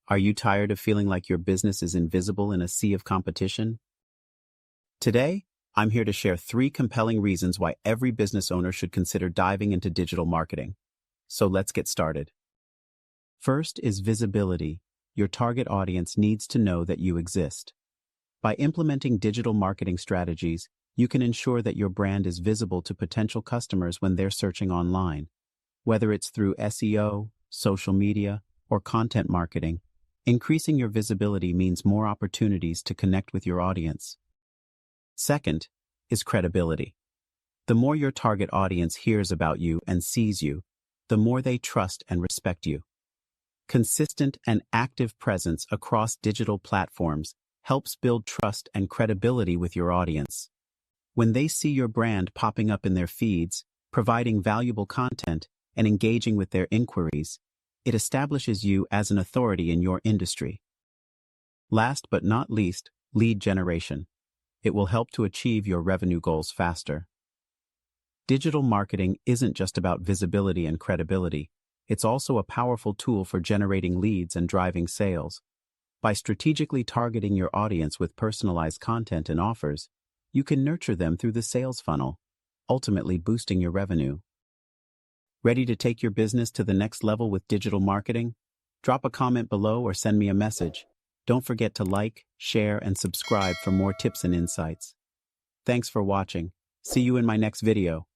Are you tired of feeling like your business is invisible in a sea of competition? Today, I'm here to share 3 compelling reasons why every business owner should consider diving into digital marketing. So let's get started. First is visibility. Your target audience needs to know that you exist. By implementing digital marketing strategies, you can ensure that your brand is visible to potential customers when they're searching online. Whether it's through SEO, social media, or content marketing, increasing your visibility means more opportunities to connect with your audience. Second is credibility. The more your target audience hears about you and sees you, the more they trust and respect you. Consistent and active presence across digital platforms helps build trust and credibility with your audience. When they see your brand popping up in their feeds, providing valuable content, and engaging with their inquiries, it establishes you as an authority in your industry. Last but not least, lead generation. It will help to achieve your revenue goals faster. Digital marketing isn't just about visibility and credibility. It's also a powerful tool for generating leads and driving sales. By strategically targeting your audience with personalized content and offers, you can nurture them through the sales funnel, ultimately boosting your revenue. Ready to take your business to the next level with digital marketing? Drop a comment below or send me a message. Don't forget to like, share, and subscribe for more tips and insights. Thanks for watching. See you in my next video.